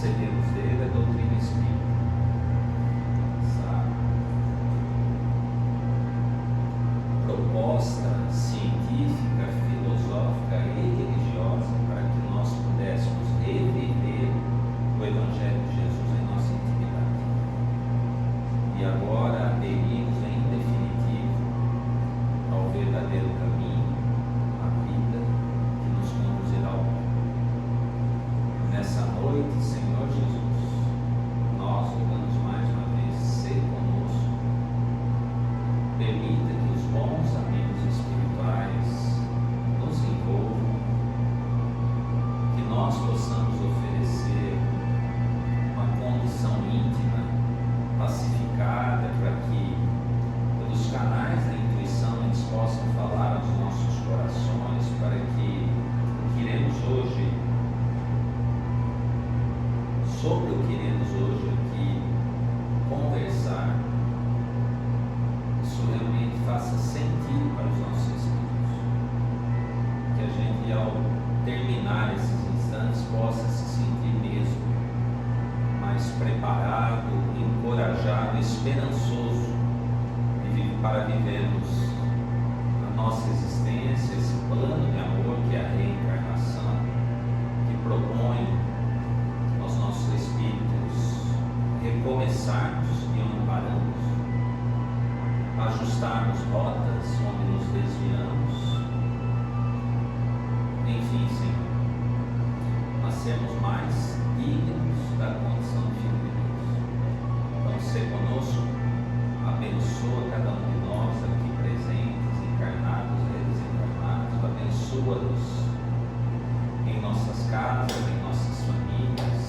recebemos dele é a doutrina espírita. Essa proposta científica, filosófica e religiosa para que nós pudéssemos reviver o Evangelho de Jesus em nossa intimidade. E agora aderimos em definitivo ao verdadeiro caminho, à vida que nos conduzirá ao bem. Nessa noite, Senhor Jesus, nós rogamos mais uma vez, ser conosco. Permita que os bons amigos espirituais nos envolvam, que nós possamos oferecer uma condição íntima, pacificada, para que, pelos canais da intuição, eles possam falar aos nossos corações, para que o que iremos hoje, sobre o que iremos hoje aqui conversar, isso realmente faça sentido para os nossos espíritos. Que a gente, ao terminar esses instantes, possa se sentir mesmo mais preparado, encorajado, esperançoso para vivermos a nossa existência, esse plano de amor que é a reencarnação, que propõe aos nossos espíritos recomeçarmos de onde paramos, ajustarmos rotas onde nos desviamos, enfim, Senhor, nós sermos mais dignos da condição de filho de Deus. Então, ser conosco, abençoa cada um de nós aqui presentes, encarnados e desencarnados, abençoa-nos em nossas casas, em nossas famílias,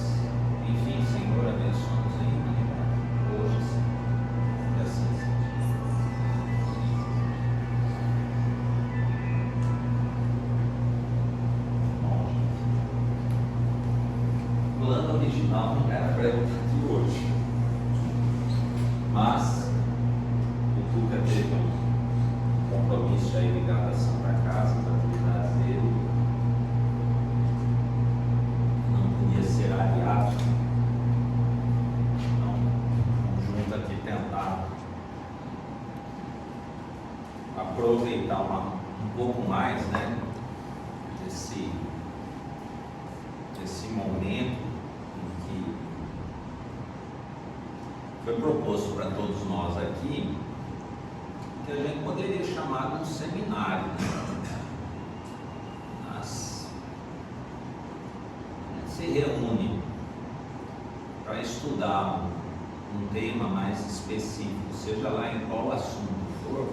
enfim, Senhor, abençoa-nos em humanidade, hoje, Senhor, e assim seja. Bom, gente, o plano original não era para eu estar aqui hoje, mas o Tuca teve um compromisso aí ligado à Santa Casa, às atividades dele, não podia ser aliado, então vamos junto aqui tentar aproveitar um pouco mais, né, desse momento em que foi proposto para todos nós aqui, que a gente poderia chamar de um seminário, né? Mas a gente se reúne para estudar um tema mais específico, seja lá em qual assunto for,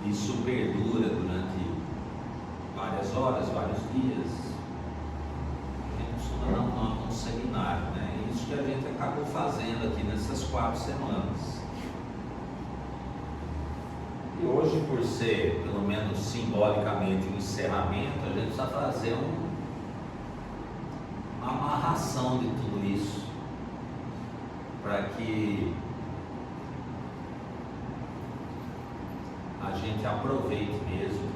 isso perdura durante várias horas, vários dias. A gente costuma dar um nome, um seminário, né? Isso que a gente acabou fazendo aqui nessas 4 semanas. E hoje, por ser, pelo menos simbolicamente, um encerramento, a gente precisa fazer uma amarração de tudo isso, para que a gente aproveite mesmo,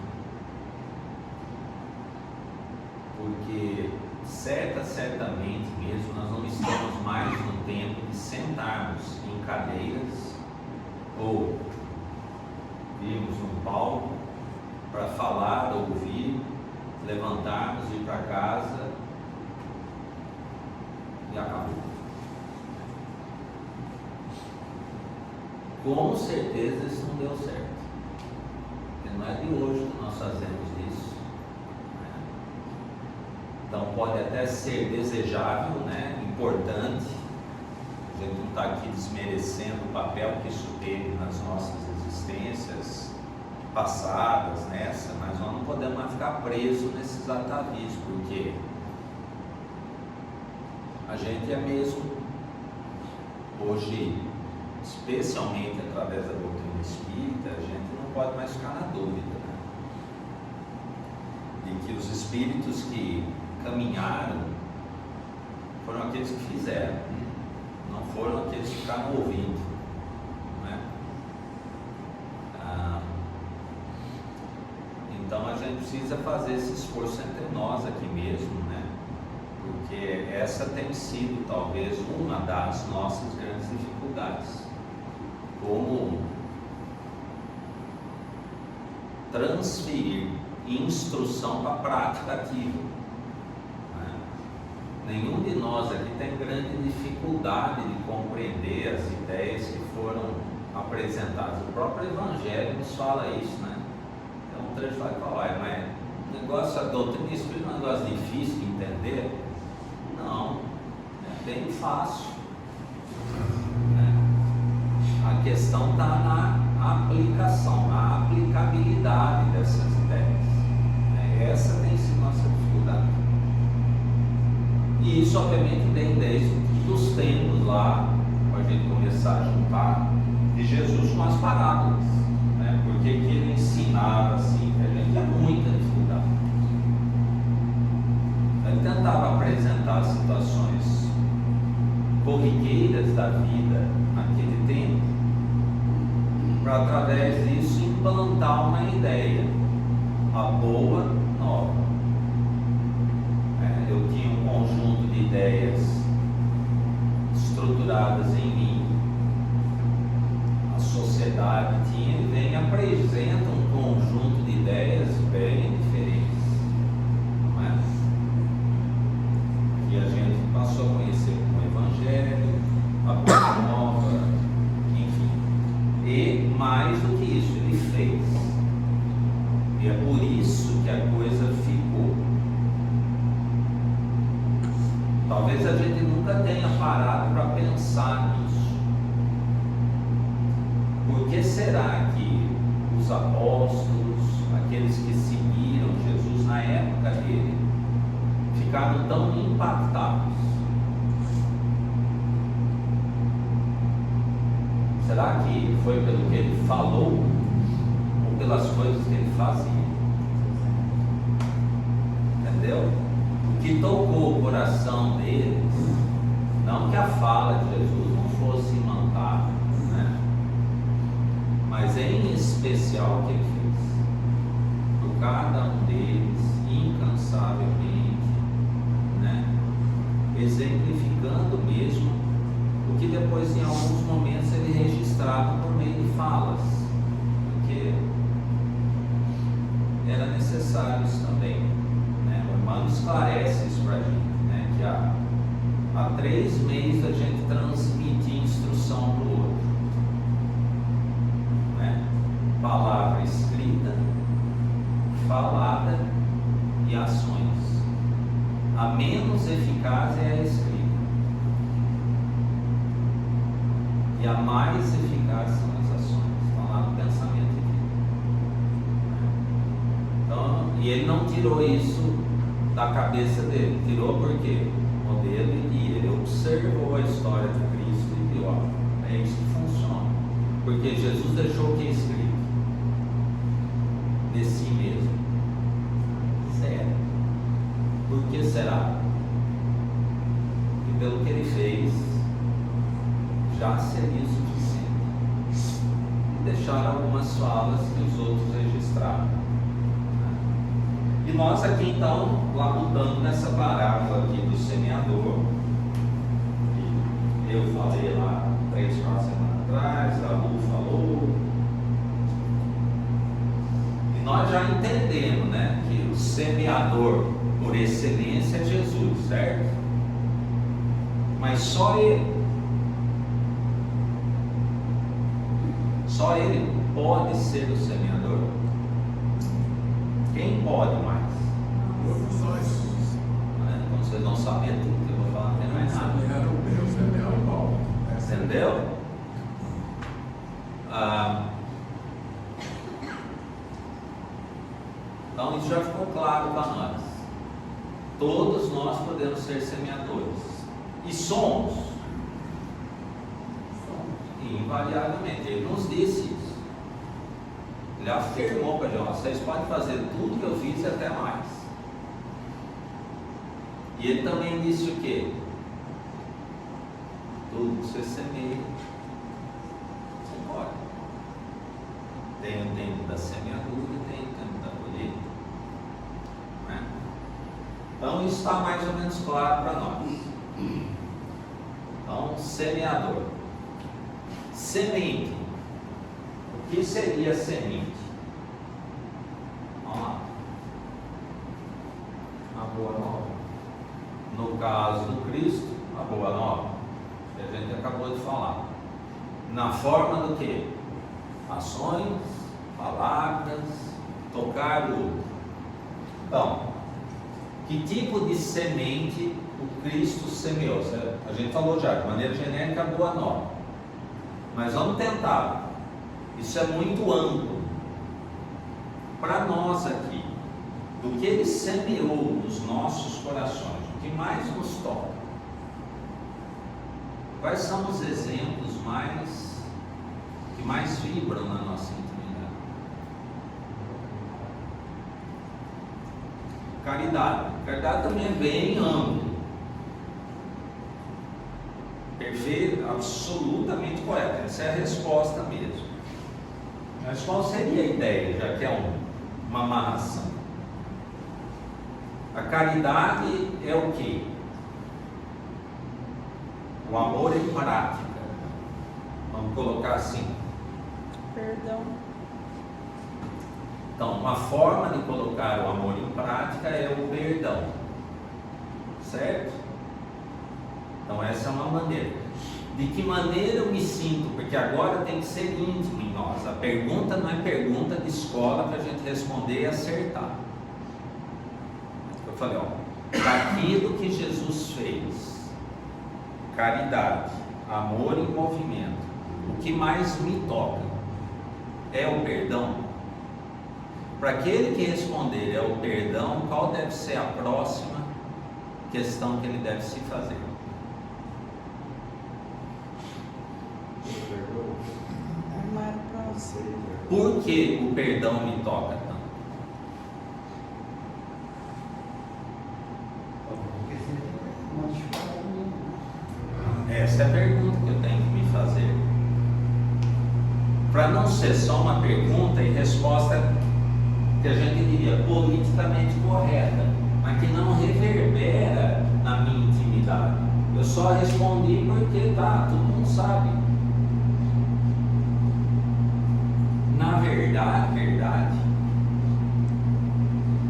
porque certamente mesmo nós não estamos mais no tempo de sentarmos em cadeiras ou irmos num palco para falar, ouvir, levantarmos, ir para casa e acabou. Com certeza isso não deu certo, porque não é de hoje que nós fazemos isso, né? Então pode até ser desejável, né? Importante, a gente não está aqui desmerecendo o papel que isso teve nas nossas existências passadas, nessa, mas nós não podemos mais ficar presos nesses atavios, porque a gente é mesmo hoje, especialmente através da doutrina espírita, a gente não pode mais ficar na dúvida, né? De que os espíritos que caminharam foram aqueles que fizeram, não foram aqueles que ficaram ouvindo, né? Então a gente precisa fazer esse esforço entre nós aqui mesmo, né? porque essa tem sido talvez uma das nossas grandes dificuldades. Como transferir instrução para a prática ativa. Nenhum de nós aqui tem grande dificuldade de compreender as ideias que foram apresentadas. O próprio Evangelho nos fala isso, né? Então o trecho vai falar, mas o negócio, a doutrina espírita é um negócio difícil de entender? Não, é bem fácil. A questão está na aplicação, na aplicabilidade dessas ideias. Essa tem sido nossa dificuldade. E isso obviamente vem desde os tempos lá, para a gente começar a juntar, de Jesus com as parábolas, né? Porque que ele ensinava assim, a gente tinha muita dificuldade. Ele tentava apresentar situações corriqueiras da vida naquele tempo, para através disso implantar uma ideia, a boa nova. Eu tinha um conjunto de ideias estruturadas em mim, a sociedade tinha, e vem e apresenta um conjunto de ideias bem diferentes, não é? E a gente passou a conhecer o Evangelho, a boa nova, enfim. E mais do que isso, ele fez. E é por isso que a coisa ficou. Talvez a gente nunca tenha parado para pensar nisso. Por que será que os apóstolos, aqueles que seguiram Jesus na época dele, ficaram tão impactados? Será que foi pelo que ele falou ou pelas coisas que ele fazia? Entendeu? O que tocou o coração deles, não que a fala de Jesus não fosse imantável, né? Mas em especial o que ele fez por cada um deles, incansavelmente, né? Exemplificando mesmo o que depois em alguns momentos ele registrava por meio de falas, porque era necessário isso também. O Emmanuel esclarece isso para a gente, né? Que há 3 meses a gente transmite instrução para o outro, né? Palavra escrita, falada e ações. A menos eficaz é a escrita, e a mais eficaz são as ações, estão lá no pensamento de vida. Então, e ele não tirou isso da cabeça dele, tirou porque o modelo ele observou a história de Cristo e viu, é isso que funciona, porque Jesus deixou o que é escrito de si mesmo. Sério? Por que será? E pelo que ele fez já seria suficiente, e deixaram algumas falas que os outros registraram. E nós aqui então, labutando nessa parábola aqui do semeador, que eu falei lá 3, 4 semanas atrás, a Lu falou, e nós já entendemos, né, que o semeador por excelência é Jesus, certo? Mas só ele pode ser o semeador. Quem pode mais? Então vocês não sabem tudo que eu vou falar, não tem mais nada. Entendeu? Então isso já ficou claro para nós. Todos nós podemos ser semeadores. E somos. Invariavelmente. Ele nos disse isso. Ele afirmou para nós: vocês podem fazer tudo que eu fiz e até mais. E ele também disse o quê? Tudo que você semeia, você pode. Tem o tempo da semeadura e tem o tempo da colheita. Né? Então isso está mais ou menos claro para nós. Então, semeador. Semente. O que seria semente? Vamos lá. A boa nova. No caso do Cristo, a boa nova, que a gente acabou de falar. Na forma do quê? Ações, palavras, tocar o outro. Então, que tipo de semente o Cristo semeou? A gente falou já, de maneira genérica, a boa nova. Mas vamos tentar. Isso é muito amplo. Para nós aqui, do que Ele semeou nos nossos corações, o que mais nos toca? Quais são os exemplos que mais vibram na nossa intimidade? Caridade. Caridade também é bem amplo. Perfeito, absolutamente correto. Essa é a resposta mesmo. Mas qual seria a ideia, já que é uma amarração? A caridade é o quê? O amor em prática. Vamos colocar assim. Perdão. Então, uma forma de colocar o amor em prática é o perdão. Certo? Então, essa é uma maneira. De que maneira eu me sinto? Porque agora tem que ser íntimo em nós. A pergunta não é pergunta de escola para a gente responder e acertar. Eu falei, daquilo que Jesus fez, caridade, amor em movimento, o que mais me toca é o perdão? Para aquele que responder é o perdão, qual deve ser a próxima questão que ele deve se fazer? Amar o próximo. Por que o perdão me toca tanto? Essa é a pergunta que eu tenho que me fazer. Para não ser só uma pergunta e resposta que a gente diria politicamente correta, mas que não reverbera na minha intimidade. Eu só respondi porque todo mundo sabe. Na verdade,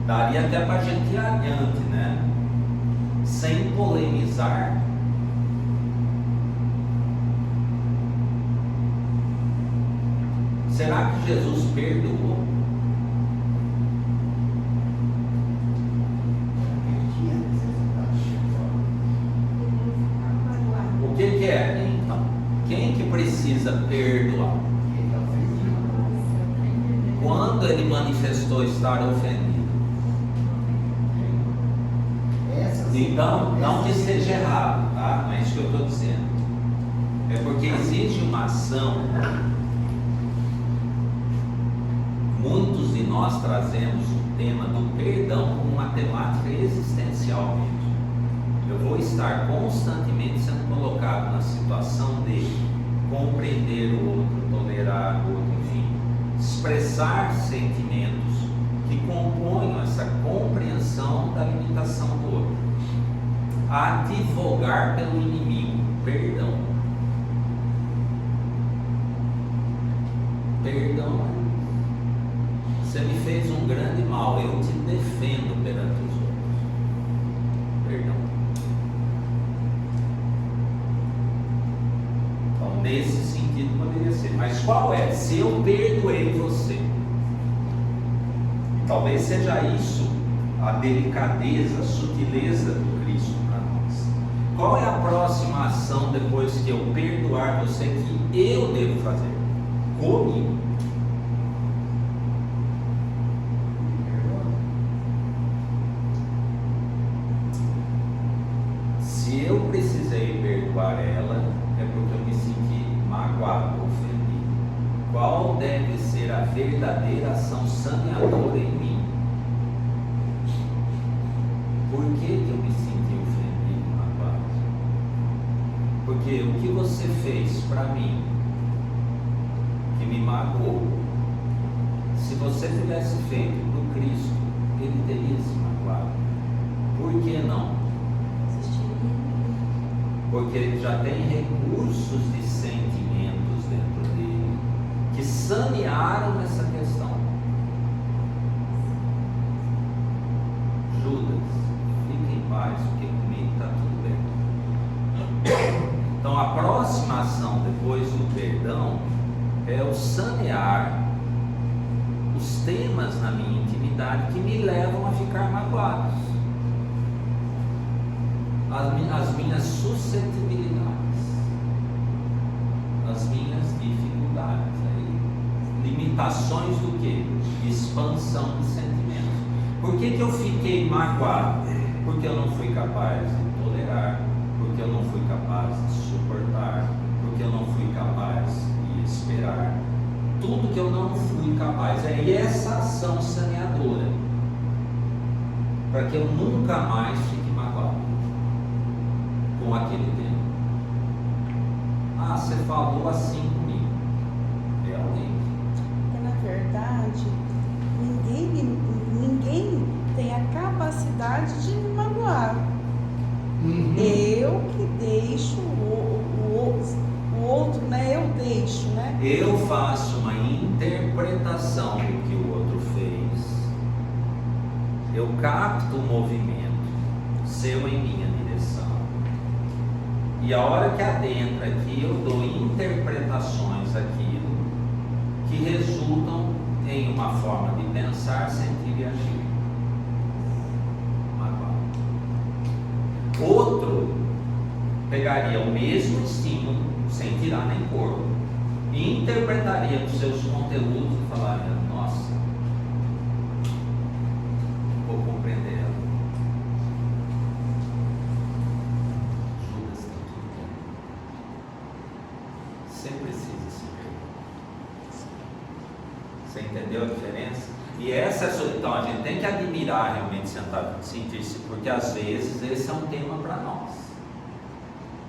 daria até para a gente ir adiante, né? Sem polemizar. Será que Jesus perdoou? O que é, então? Quem que precisa perdoar? Quando ele manifestou estar ofendido? Então, não que esteja errado, tá? Não é isso que eu estou dizendo. É porque exige uma ação. Muitos de nós trazemos o tema do perdão como uma temática existencial mesmo. Eu vou estar constantemente sendo colocado na situação de compreender o outro, tolerar o outro, enfim, expressar sentimentos que compõem essa compreensão da limitação do outro. Advogar pelo inimigo, perdão. Perdão. Você me fez um grande mal, eu te defendo perante os outros. Perdão. Então, nesse sentido poderia ser. Mas qual é? Se eu perdoei você, talvez seja isso a delicadeza, a sutileza do Cristo para nós. Qual é a próxima ação depois que eu perdoar você que eu devo fazer? Comigo. Se eu precisei perdoar ela, é porque eu me senti magoado, ofendido. Qual deve ser a verdadeira ação saneadora em mim? Por que eu me senti ofendido, magoado? Porque o que você fez para mim, que me magoou, se você tivesse feito para o Cristo, ele teria se magoado. Por que não? Porque ele já tem recursos de sentimentos dentro dele que sanearam essa questão. Judas, fique em paz, porque comigo está tudo bem. Então a próxima ação depois do perdão é o sanear os temas na minha intimidade que me levam a ficar magoados, as minhas suscetibilidades, as minhas dificuldades, limitações do quê? Expansão de sentimentos. Por que eu fiquei magoado? Porque eu não fui capaz de tolerar, porque eu não fui capaz de suportar, porque eu não fui capaz de esperar. Tudo que eu não fui capaz, é essa ação saneadora, para que eu nunca mais fique magoado com aquele tema. Ah, você falou assim comigo. Realmente. Porque, na verdade, ninguém tem a capacidade de me magoar. Eu que deixo o outro, né? Eu deixo, né? Eu faço uma interpretação do que o outro fez. Eu capto o movimento seu em minha direção. E a hora que adentra aqui, eu dou interpretações daquilo que resultam em uma forma de pensar, sentir e agir. Outro pegaria o mesmo estímulo, sem tirar nem pôr, e interpretaria os seus conteúdos e falaria: nossa, vou compreender ela. Judas tem tudo bem. Você precisa se perdoar. Você entendeu a diferença? E essa é a sua. Então a gente tem que admirar realmente, sentir-se, porque às vezes esse é um tema para nós.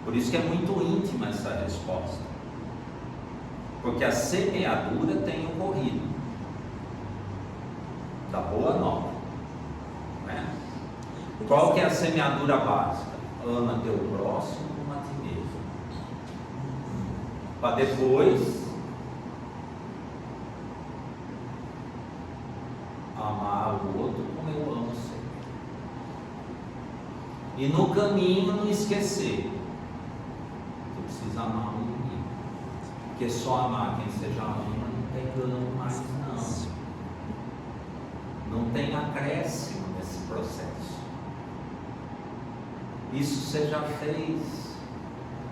Por isso que é muito íntima essa resposta. Porque a semeadura tem ocorrido da boa nova, né? Qual que é a semeadura básica? Ama teu próximo como a ti mesmo. Para depois amar o outro como eu amo sempre. E no caminho não esquecer que precisa amar o inimigo. Porque só amar quem seja ama não tem ganho mais não. Não tem acréscimo nesse processo. Isso você já fez.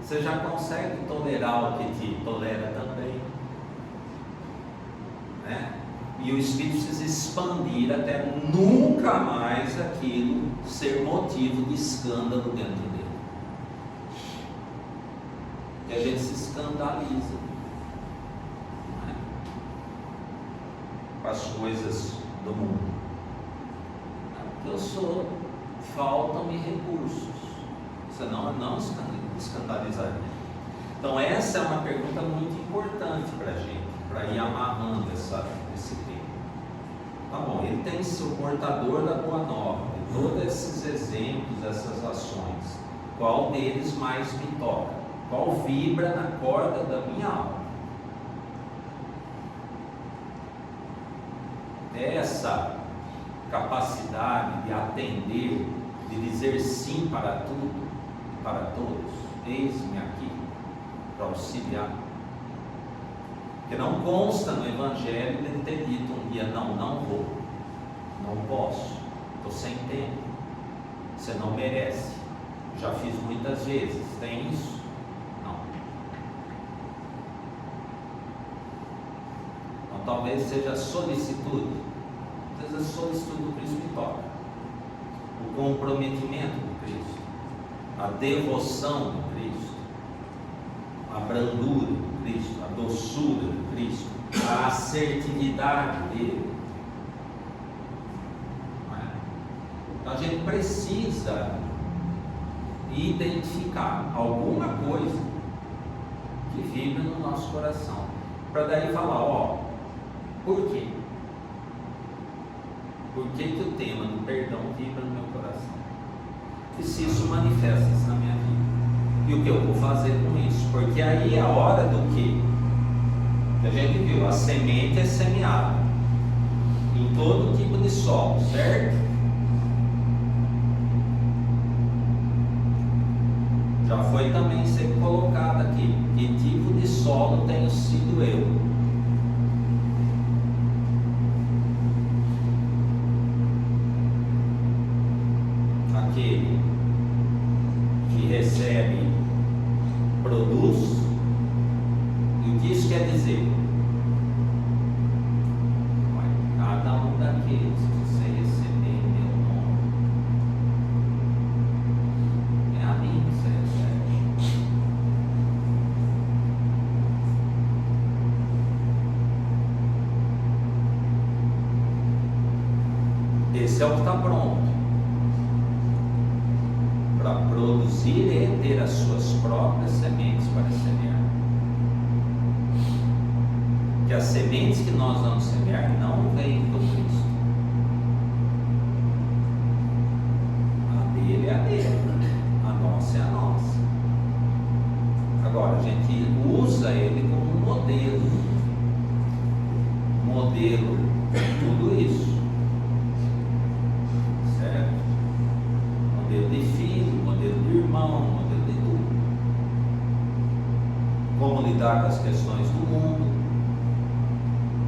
Você já consegue tolerar o que te tolera também, né? E o Espírito precisa expandir até nunca mais aquilo ser motivo de escândalo dentro dele. E a gente se escandaliza, não é? Com as coisas do mundo. Porque eu sou, faltam-me recursos. Senão eu não escandalizaria. Então essa é uma pergunta muito importante para a gente, para ir amarrando esse tema. Tá bom, ele tem que ser o portador da boa nova, de todos esses exemplos, essas ações. Qual deles mais me toca? Qual vibra na corda da minha alma? Essa capacidade de atender, de dizer sim para tudo, para todos, eis-me aqui para auxiliar. Porque não consta no Evangelho ele ter dito um dia: não vou, não posso, estou sem tempo, você não merece, já fiz muitas vezes. Tem isso? Não. Então talvez seja solicitude. Às vezes a solicitude do Cristo me toca, o comprometimento do Cristo, a devoção do Cristo, a brandura do Cristo, a doçura do Cristo, a assertividade dele. Então a gente precisa identificar alguma coisa que vibra no nosso coração, para daí falar: por quê? Por que o tema do perdão vibra no meu coração? e se isso manifesta-se na minha vida. E o que eu vou fazer com isso? Porque aí é a hora do quê? A gente viu, a semente é semeada em todo tipo de solo, certo? Já foi também sempre colocado aqui, que tipo de solo tenho sido eu? Aquele que recebe, produz. E o que isso quer dizer? Cada um daqueles que você receber em meu nome, é a mim que você recebe. Esse é o que está pronto para produzir e ter as suas próprias sementes para semear. Que as sementes que nós vamos semear não vêm do Cristo. A dele é a dele, a nossa é a nossa. Agora a gente usa ele como um modelo de tudo isso, certo? Modelo de filho, modelo de irmão, modelo de tudo. Como lidar com as questões do mundo,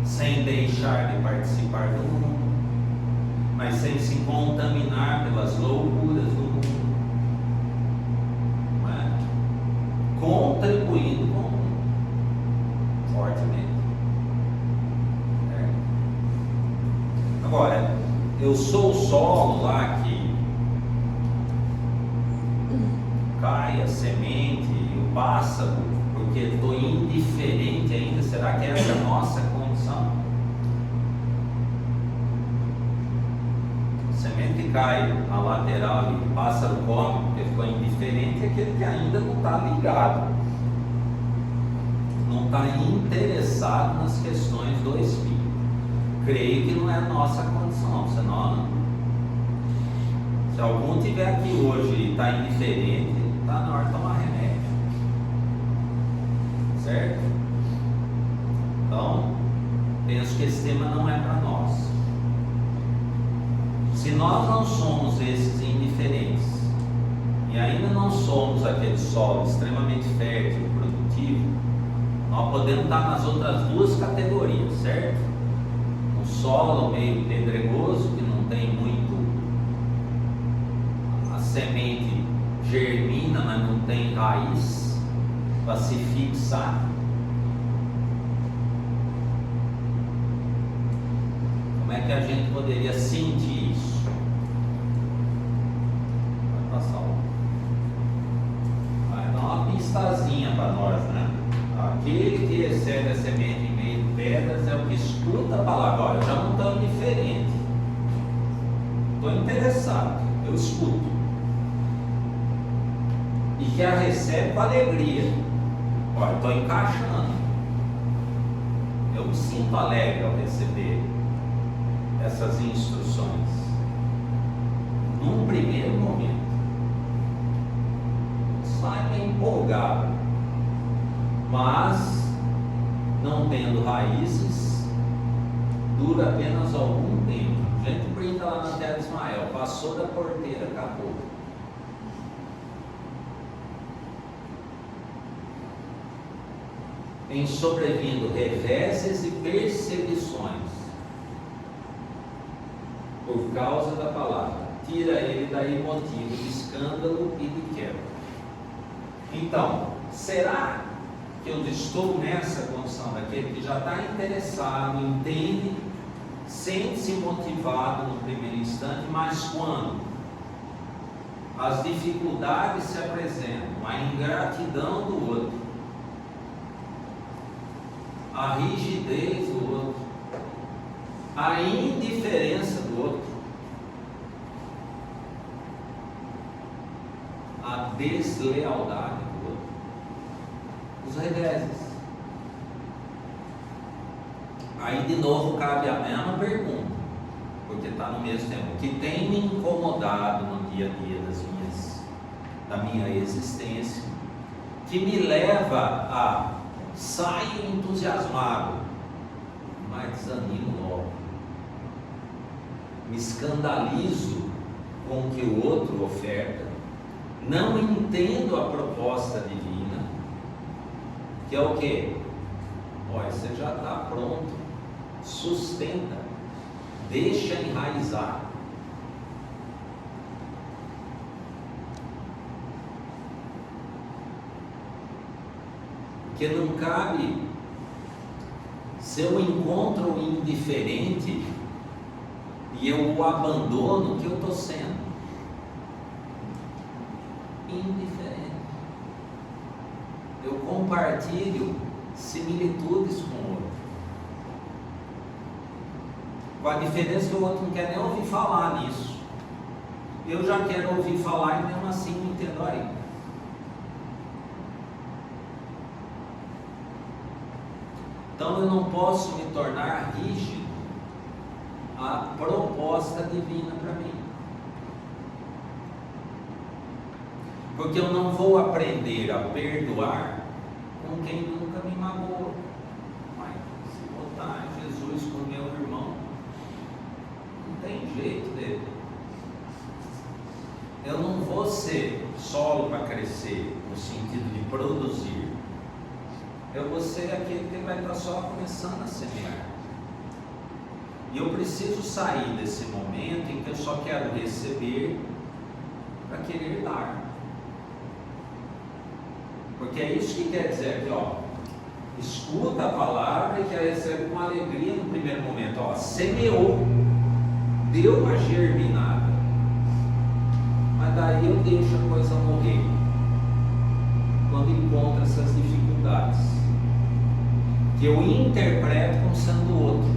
sem deixar de participar do mundo, mas sem se contaminar pelas loucuras do mundo, não é? Contribuindo com o mundo, fortemente. Agora, eu sou o solo lá que cai a semente e o pássaro, porque estou indiferente ainda. Será que essa é a nossa condição? A semente que cai na lateral e o pássaro come porque ficou indiferente, é aquele que ainda não está ligado, não está interessado nas questões do Espírito. Creio que não é a nossa condição, senão, se algum estiver aqui hoje e está indiferente, está na hora de tomar remédio, certo? Então, penso que esse tema não é para nós. Se nós não somos esses indiferentes e ainda não somos aquele solo extremamente fértil e produtivo, nós podemos estar nas outras duas categorias, certo? Um solo meio pedregoso, que não tem muito, a semente germina, mas não tem raiz para se fixar. Como é que a gente poderia sentir isso? Vai passar vai dar uma pistazinha para nós, né? Aquele que recebe a semente em meio de pedras é o que escuta a palavra. Olha, eu já não estou indiferente, estou interessado, eu escuto, e que a recebe com alegria. Olha, estou encaixando, eu me sinto alegre ao receber essas instruções num primeiro momento. Sai bem empolgado, mas não tendo raízes, dura apenas algum tempo. A gente brinca lá na terra de Ismael, passou da porteira, acabou. Tem sobrevindo reveses e perseguições por causa da palavra. Tira ele daí motivo de escândalo e de quebra. Então, será que eu estou nessa condição daquele que já está interessado, entende, sente-se motivado no primeiro instante, mas quando as dificuldades se apresentam, a ingratidão do outro, a rigidez do outro, a indiferença do outro, a deslealdade do outro, os reveses. Aí de novo cabe a mesma pergunta: porque está no mesmo tempo. O que tem me incomodado no dia a dia da minha existência, que me leva a sair entusiasmado, mas desanimo logo. Me escandalizo com o que o outro oferta, não entendo a proposta divina, que é o quê? Olha, você já está pronto, sustenta, deixa enraizar. Porque não cabe, se eu encontro o indiferente e eu o abandono, o que eu estou sendo? Indiferente. Eu compartilho similitudes com o outro, com a diferença que o outro não quer nem ouvir falar nisso. Eu já quero ouvir falar e mesmo assim não entendo ainda. Então eu não posso me tornar rígido à proposta divina para mim, porque eu não vou aprender a perdoar com quem nunca me magoou. Mas se botar Jesus com meu irmão, não tem jeito dele. Eu não vou ser solo para crescer, no sentido de produzir. Eu vou ser aquele que vai estar só começando a semear. E eu preciso sair desse momento em que eu só quero receber para querer dar. Porque é isso que quer dizer aqui, ó. Escuta a palavra e quer receber com alegria no primeiro momento, ó. Semeou, deu uma germinada, mas daí eu deixo a coisa morrer quando encontro essas dificuldades que eu interpreto como sendo o outro.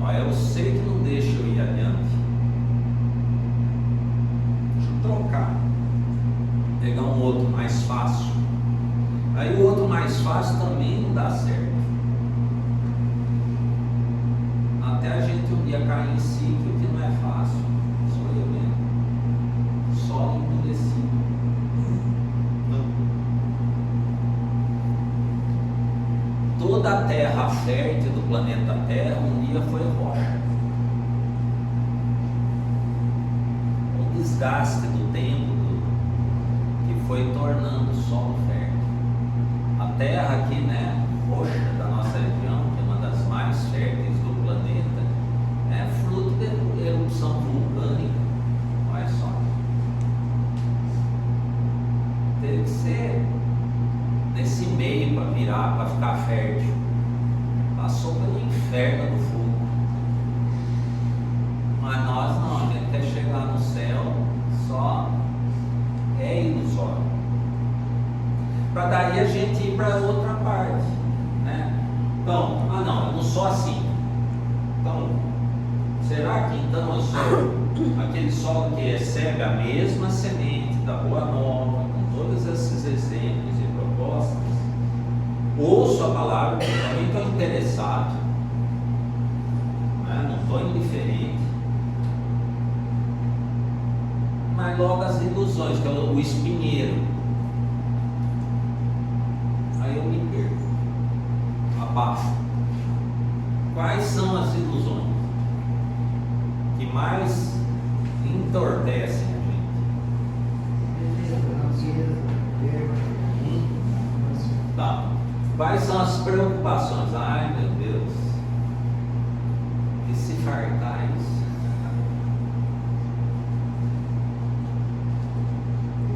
Ó, eu sei que não deixa eu ir adiante, deixa eu trocar, pegar um outro mais fácil. Aí o outro mais fácil também não dá certo, até a gente um dia cair em si que o que não é fácil sou eu mesmo, só endurecido. Toda a terra fértil do planeta Terra um dia foi rocha. O desgaste do tempo que foi tornando o solo fértil. A terra aqui, né, roxa da nossa região, que é uma das mais férteis do planeta, é fruto de erupção vulcânica. Olha só. Teve que ser nesse meio para virar, para ficar fértil. Passou pelo inferno do fogo. Mas nós não, a gente quer chegar no céu, só é ilusório. Para daí a gente ir para outra parte, né? Então, não, eu não sou assim. Então, será que então eu sou aquele solo que recebe a mesma semente da Boa Nova, com todos esses exemplos e propostas? Ouço a palavra, também estou interessado, né? Não estou indiferente, mas logo as ilusões, que é o espinheiro, aí eu me perco, abafo. Quais são as ilusões que mais entorpecem a gente? Tá. Quais são as preocupações? Ai meu Deus, e se fartar isso?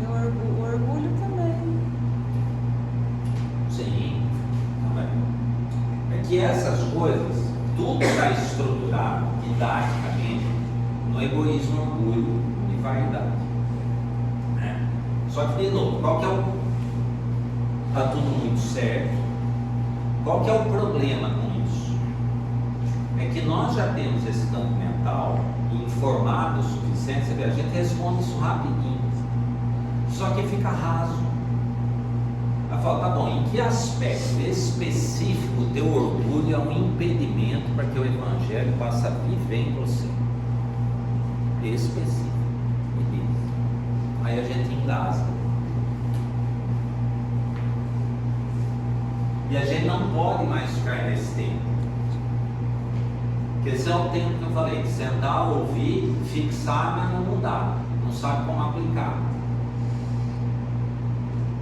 O orgulho também. Sim, também. É que essas coisas, tudo está estruturado didaticamente no egoísmo, orgulho e vaidade, né? Só que, de novo, qual que é o... Está tudo muito certo. Qual que é o problema com isso? É que nós já temos esse campo mental informado o suficiente, a gente responde isso rapidinho, só que fica raso. Ela fala, tá bom, em que aspecto específico o teu orgulho é um impedimento para que o Evangelho passe a viver em você? Específico. Me diz. Aí a gente engasga. E a gente não pode mais ficar nesse tempo. Porque esse é o tempo que eu falei, de sentar, ouvir, fixar, mas não mudar. Não sabe como aplicar.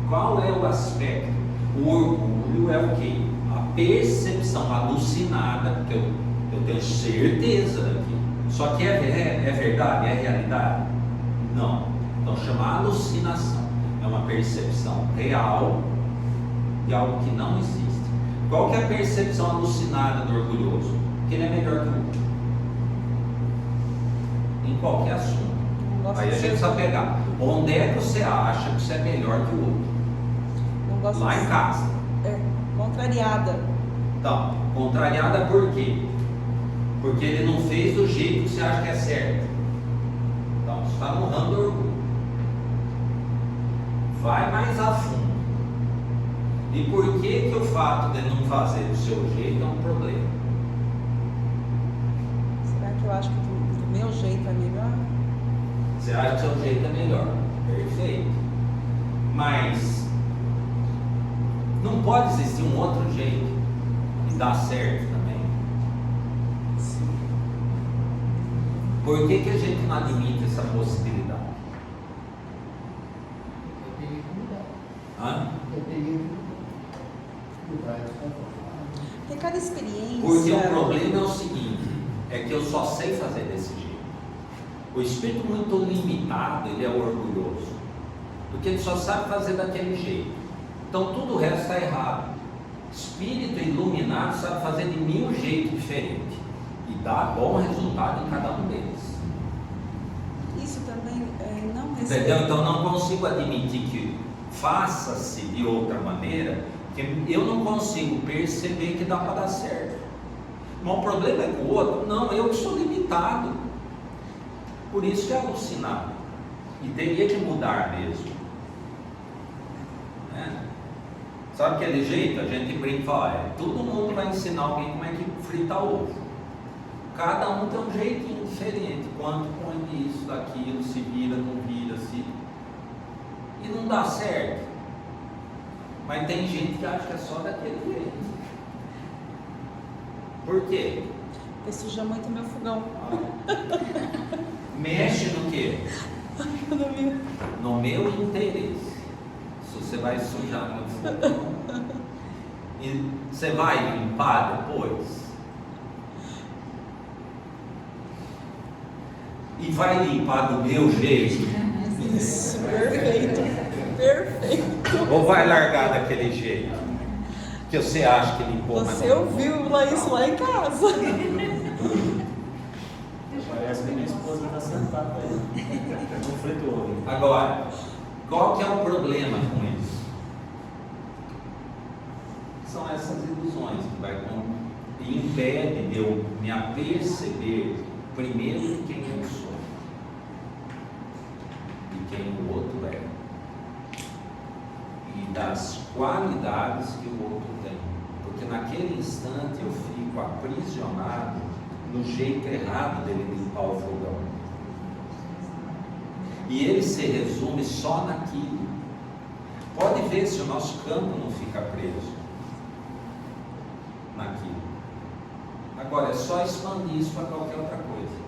Qual é o aspecto? O orgulho é o quê? A percepção alucinada, porque eu tenho certeza daquilo. Só que é verdade? É realidade? Não. Então chama alucinação. É uma percepção real de algo que não existe. Qual que é a percepção alucinada do orgulhoso? Que ele é melhor que o outro. Em qualquer assunto. Aí a gente precisa pegar. Onde é que você acha que você é melhor que o outro? Lá em casa. É, contrariada. Então, contrariada por quê? Porque ele não fez do jeito que você acha que é certo. Então, você está no ramo do orgulho. Vai mais a fundo. E por que o fato de não fazer do seu jeito é um problema? Será que eu acho que do meu jeito é melhor? Você acha que o seu jeito é melhor? Perfeito. Mas não pode existir um outro jeito e dar certo também. Sim. Por que a gente não admite essa possibilidade? Eu teria que mudar. Hã? Eu teria que mudar essa forma. Porque cada experiência. Porque o problema é o seguinte, é que eu só sei fazer desse jeito. O espírito muito limitado, ele é orgulhoso. Porque ele só sabe fazer daquele jeito. Então tudo o resto está errado. Espírito iluminado sabe fazer de 1000 jeitos diferentes. E dá bom resultado em cada um deles. Isso também não Entendeu? Então não consigo admitir que faça-se de outra maneira, que eu não consigo perceber que dá para dar certo. Mas o problema é com o outro. Não, eu que sou limitado. Por isso que é alucinado. E teria que mudar mesmo. Sabe aquele jeito? A gente brinca e fala, todo mundo vai ensinar alguém como é que frita ovo. Cada um tem um jeitinho diferente. Quanto põe isso, daquilo, se vira, não vira, se... E não dá certo. Mas tem gente que acha que é só daquele jeito. Por quê? Porque suja muito meu fogão. Mexe no quê? No meu interesse. Se você vai sujar meu fogão, e você vai limpar depois? E vai limpar do meu jeito? Isso, perfeito. Perfeito. Ou vai largar daquele jeito? Que você acha que limpou? Você ouviu isso lá em casa. Parece que minha esposa está sentada aí. No fritor. Agora, qual que é o problema com isso? São essas ilusões que impede de eu me aperceber primeiro de quem eu sou e quem o outro é e das qualidades que o outro tem, porque naquele instante eu fico aprisionado no jeito errado dele limpar o fogão. E ele se resume só naquilo. Pode ver se o nosso campo não fica preso naquilo. Agora é só expandir isso para qualquer outra coisa.